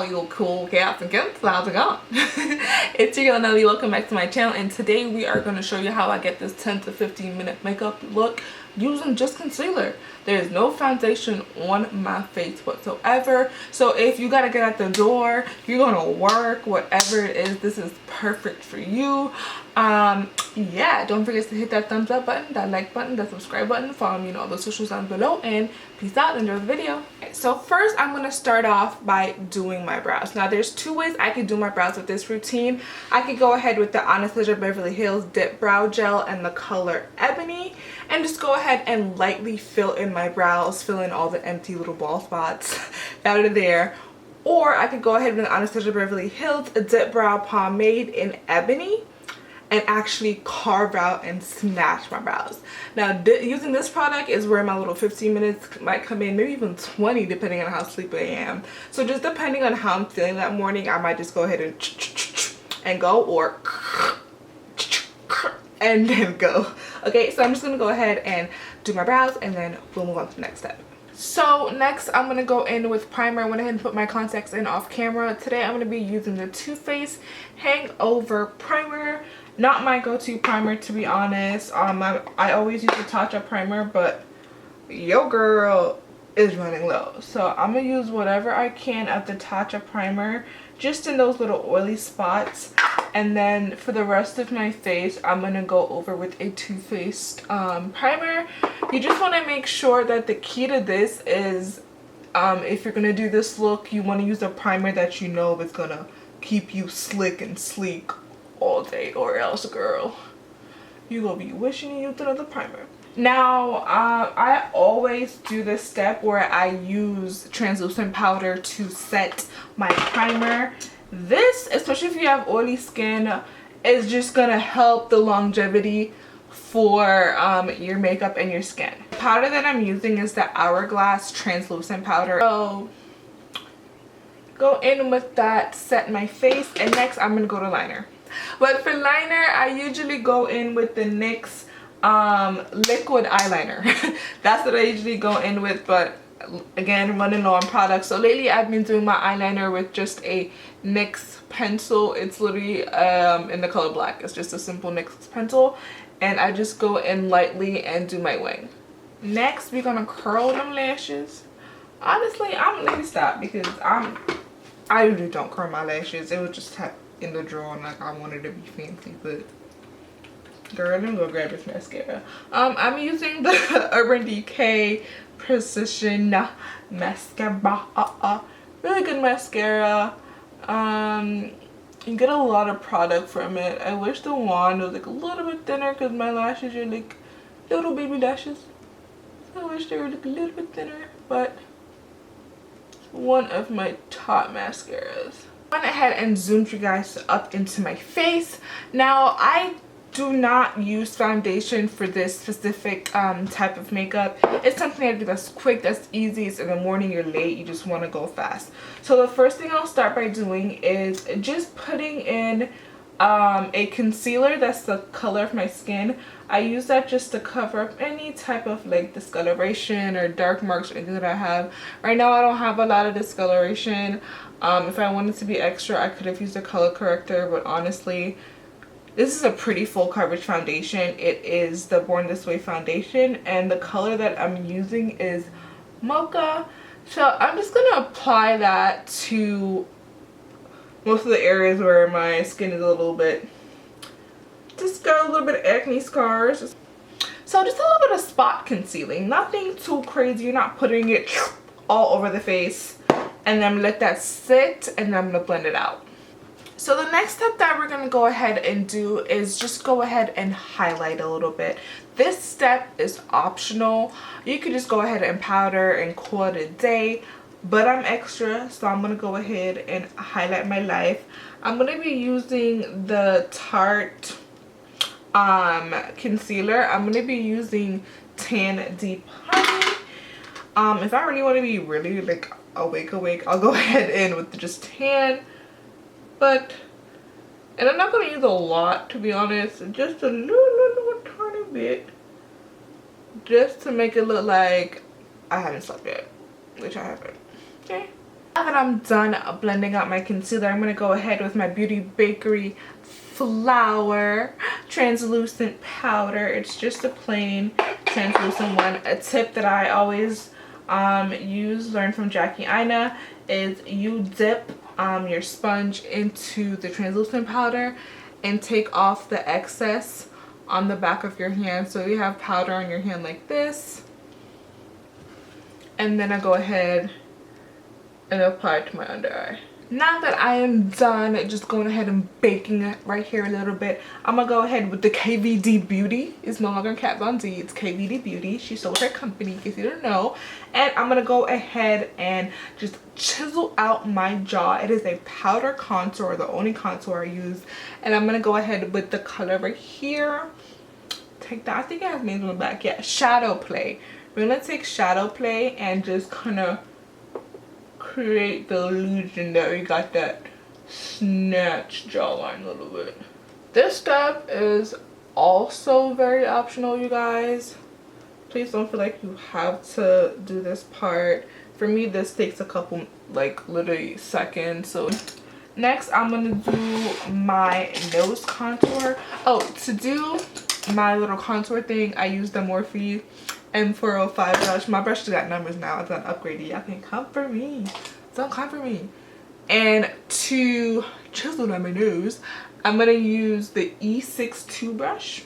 you cool cats and kittens, how's it going? It's your girl Nelly. Welcome back to my channel, and today we are going to show you how I get this 10 to 15 minute makeup look using just concealer. There is no foundation on my face whatsoever, so if you gotta get out the door, you're gonna work, whatever it is, this is perfect for you. Yeah, don't forget to hit that thumbs up button, that like button, that subscribe button, follow me on all the socials down below, and peace out. Enjoy the video. Okay, so first I'm gonna start off by doing my brows. Now there's two ways I could do my brows with this routine. I could go ahead with the Anastasia Beverly Hills Dip Brow Gel and the color Ebony, and just go ahead and lightly fill in my brows, fill in all the empty little bald spots out of there. Or I could go ahead with the Anastasia Beverly Hills Dip Brow Pomade in Ebony and actually carve out and snatch my brows. Now using this product is where my little 15 minutes might come in, maybe even 20 depending on how sleepy I am. So just depending on how I'm feeling that morning, I might just go ahead and go, or and then go. Okay, so I'm just gonna go ahead and do my brows, and then we'll move on to the next step. So next I'm gonna go in with primer. I went ahead and put my contacts in off camera. Today I'm gonna be using the TooFaced Hangover Primer. Not my go-to primer, to be honest. I always use the Tatcha Primer, but yo girl is running low, so I'm gonna use whatever I can of the Tatcha Primer just in those little oily spots. And then for the rest of my face, I'm gonna go over with a TooFaced primer. You just want to make sure that the key to this is, if you're gonna do this look, you want to use a primer that you know is gonna keep you slick and sleek all day, or else girl, you gonna be wishing you used another primer. Now I always do this step where I use translucent powder to set my primer. This, especially if you have oily skin, is just gonna help the longevity for your makeup and your skin. The powder that I'm using is the Hourglass translucent powder. So go in with that, set my face, and next I'm gonna go to liner. But for liner, I usually go in with the NYX liquid eyeliner. That's what I usually go in with, but again, running low on products. So lately I've been doing my eyeliner with just a NYX pencil. It's literally in the color black. It's just a simple NYX pencil, and I just go in lightly and do my wing. Next we're gonna curl them lashes. Honestly, let me stop, because I usually don't curl my lashes. It was just in the drawer, and like I wanted to be fancy, but girl, let me go grab this mascara. I'm using the Urban Decay Precision Mascara. Really good mascara. You get a lot of product from it. I wish the wand was like a little bit thinner, because my lashes are like little baby lashes. I wish they were like a little bit thinner, but one of my top mascaras. I went ahead and zoomed you guys up into my face. Now I do not use foundation for this specific type of makeup. It's something I do that's quick, that's easy. It's in the morning, you're late, you just want to go fast. So the first thing I'll start by doing is just putting in a concealer that's the color of my skin. I use that just to cover up any type of like discoloration or dark marks or anything that I have. Right now I don't have a lot of discoloration. If I wanted to be extra, I could have used a color corrector, but honestly, this is a pretty full coverage foundation. It is the Born This Way foundation, and the color that I'm using is Mocha. So I'm just gonna apply that to most of the areas where my skin is a little bit, just got a little bit of acne scars. So just a little bit of spot concealing, nothing too crazy. You're not putting it all over the face. And then let that sit, and then I'm gonna blend it out. So the next step that we're gonna go ahead and do is just go ahead and highlight a little bit. This step is optional. You could just go ahead and powder and call it a day, but I'm extra, so I'm gonna go ahead and highlight my life. I'm gonna be using the Tarte Concealer. I'm gonna be using Tan Deep Honey. If I really want to be really like awake, I'll go ahead in with just tan, and I'm not going to use a lot, to be honest, just a little tiny bit, just to make it look like I haven't slept yet, which I haven't. Okay, Now that I'm done blending out my concealer, I'm going to go ahead with my Bakerie Flour translucent powder. It's just a plain translucent one. A tip that I always learn from Jackie Aina, is you dip your sponge into the translucent powder and take off the excess on the back of your hand, so you have powder on your hand like this, and then I go ahead and apply it to my under eye. Now that I am done just going ahead and baking it right here a little bit, I'm gonna go ahead with the KVD Beauty. It's no longer Kat Von D, it's KVD Beauty. She sold her company, in case you don't know. And I'm gonna go ahead and just chisel out my jaw. It is a powder contour, the only contour I use. And I'm gonna go ahead with the color right here. Take that, I think it has names on the back. Yeah, Shadow Play. We're gonna take Shadow Play and just kind of create the illusion that we got that snatched jawline a little bit. This step is also very optional, you guys. Please don't feel like you have to do this part. For me, this takes a couple, like literally seconds. So next I'm gonna do my nose contour. Oh, to do my little contour thing, I use the Morphe M405 brush. My brush got numbers now. It's an upgrade. Y'all can come for me. Don't come for me. And to chisel on my nose, I'm gonna use the E62 brush.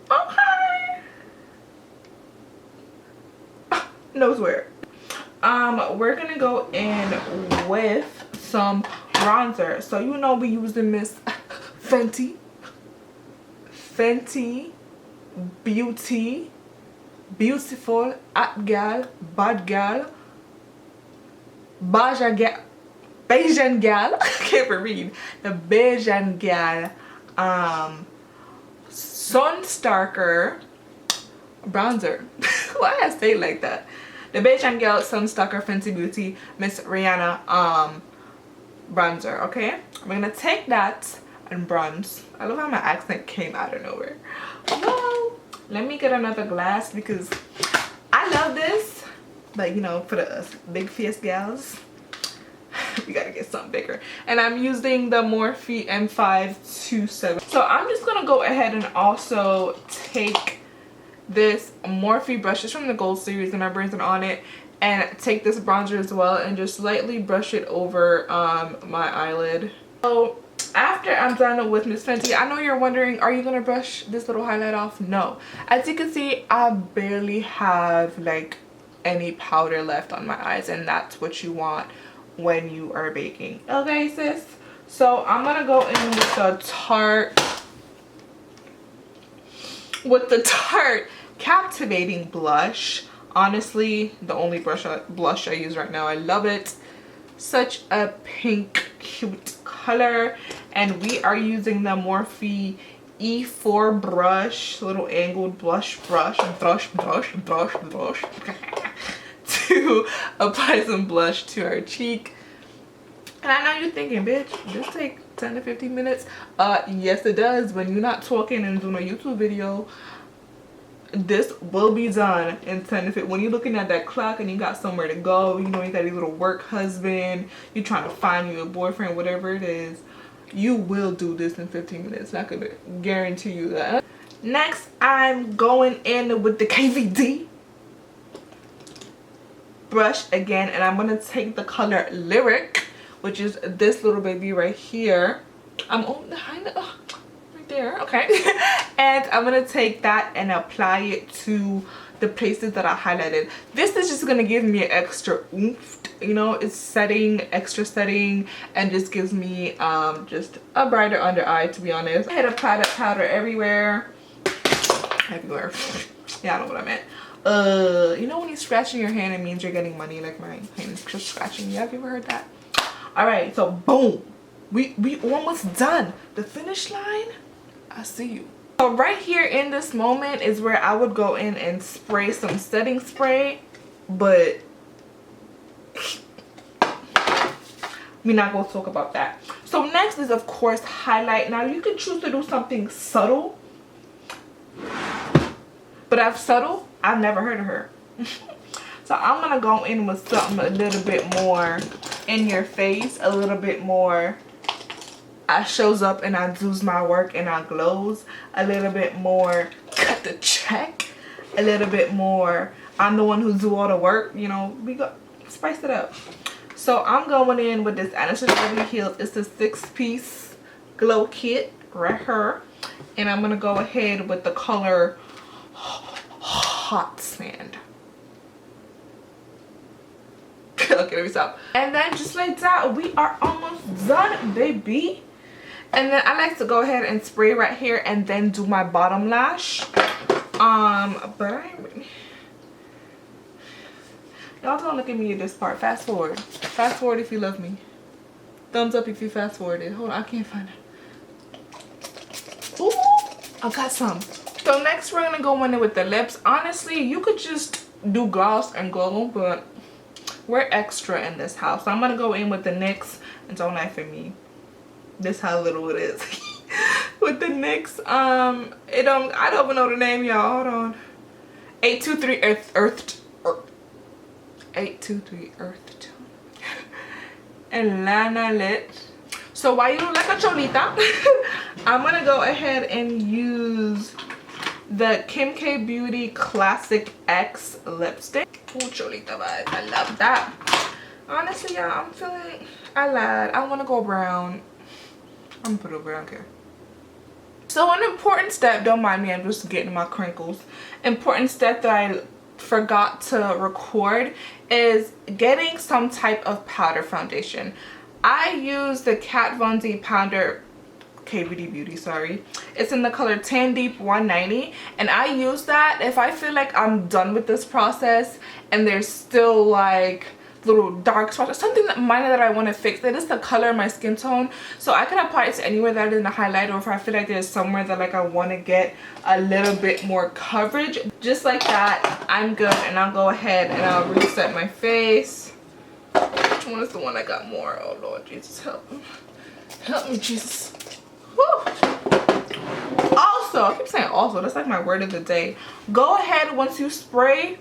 Okay. Nose wear. We're gonna go in with some bronzer. So you know we use the Miss Fenty Beauty Beautiful Hot Gal Bad Gal Bajan Gyal. I can't even read. The Bajan Gyal Sun Starker bronzer. Why did I say it like that? The Bajan Gyal Sun Starker Fenty Beauty Miss Rihanna bronzer. Okay, I'm gonna take that and bronze. I love how my accent came out of nowhere. Well, let me get another glass because I love this, but you know, for the big fierce gals, we gotta get something bigger. And I'm using the Morphe M527. So I'm just gonna go ahead and also take this Morphe brush. It's from the Gold series and I branded on it, and take this bronzer as well and just lightly brush it over my eyelid. So after I'm done with Miss Fenty, I know you're wondering, are you gonna brush this little highlight off? No. As you can see, I barely have like any powder left on my eyes, and that's what you want when you are baking. Okay, sis? So I'm gonna go in with the Tarte Captivating Blush. Honestly, the only blush I use right now. I love it. Such a pink, cute color. And we are using the Morphe E4 brush, little angled brush to apply some blush to our cheek. And I know you're thinking, bitch, this take 10 to 15 minutes. Yes it does. When you're not talking and doing a YouTube video, this will be done in 10 to 15. When you're looking at that clock and you got somewhere to go, you know, you got a little work husband, you're trying to find you a boyfriend, whatever it is, you will do this in 15 minutes. I could guarantee you that. Next, I'm going in with the KVD brush again, and I'm going to take the color Lyric, which is this little baby right here. I'm on the high, right there, okay. And I'm going to take that and apply it to the places that I highlighted. This is just going to give me an extra oomph, you know, it's setting, extra setting, and just gives me just a brighter under eye, to be honest. I had applied that powder everywhere. Yeah, I know what I meant. You know when you're scratching your hand, it means you're getting money. Like my hand is just scratching. Yeah, have you ever heard that? All right, so boom, we almost done. The finish line, I see you. So right here in this moment is where I would go in and spray some setting spray, but we're not going to talk about that. So next is, of course, highlight. Now you can choose to do something subtle, but I've never heard of her. So I'm going to go in with something a little bit more in your face, a little bit more I shows up and I does my work and I glows, a little bit more cut the check, a little bit more I'm the one who do all the work, you know, we go spice it up. So I'm going in with this Anastasia Beverly Hills. It's the 6-piece glow kit right here, and I'm gonna go ahead with the color Hot Sand. Okay, let me stop. And then just like that, we are almost done, baby. And then I like to go ahead and spray right here and then do my bottom lash. But I ain't really. Y'all don't look at me at this part. Fast forward. Fast forward if you love me. Thumbs up if you fast forwarded. Hold on, I can't find it. Ooh, I got some. So next we're gonna go in with the lips. Honestly, you could just do gloss and glow, but we're extra in this house. So I'm gonna go in with the NYX, and don't laugh at me. This how little it is. With the NYX, I don't even know the name, y'all. Hold on. 823 Earth 823 Earth Tone. And Lana Lit. So while you look like a cholita, I'm gonna go ahead and use the Kim K Beauty Classic X lipstick. Ooh, cholita vibe. I love that. Honestly, y'all, I'm feeling, I lied. I want to go brown. I'm gonna put it over, I don't care. So an important step, don't mind me, I'm just getting my crinkles. Important step that I forgot to record is getting some type of powder foundation. I use the Kat Von D powder, KVD Beauty, sorry. It's in the color Tan Deep 190, and I use that if I feel like I'm done with this process and there's still like little dark spots, something that minor that I want to fix. That is the color of my skin tone, so I can apply it to anywhere that is in the highlight, or if I feel like there's somewhere that like I want to get a little bit more coverage. Just like that, I'm good, and I'll go ahead and I'll reset my face. Which one is the one I got more? Oh Lord Jesus, help me. Help me, Jesus. Whew. Also, I keep saying also, that's like my word of the day. Go ahead, once you spray,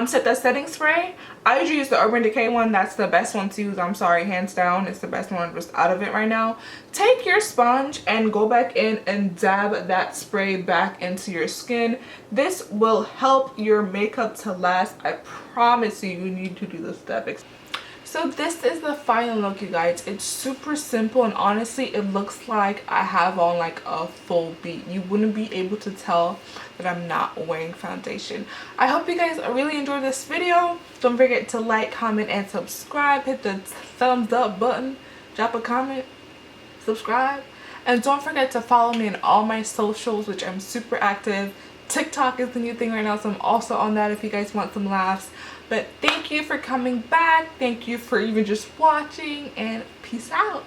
set that setting spray. I usually use the Urban Decay one. That's the best one to use. I'm sorry, hands down, it's the best one just out of it right now. Take your sponge and go back in and dab that spray back into your skin. This will help your makeup to last. I promise you, you need to do this step. So this is the final look, you guys. It's super simple, and honestly it looks like I have on like a full beat. You wouldn't be able to tell that I'm not wearing foundation. I hope you guys really enjoyed this video. Don't forget to like, comment, and subscribe. Hit the thumbs up button, drop a comment, subscribe, and don't forget to follow me on all my socials, which I'm super active. TikTok is the new thing right now, so I'm also on that if you guys want some laughs. But thank you for coming back. Thank you for even just watching, and peace out.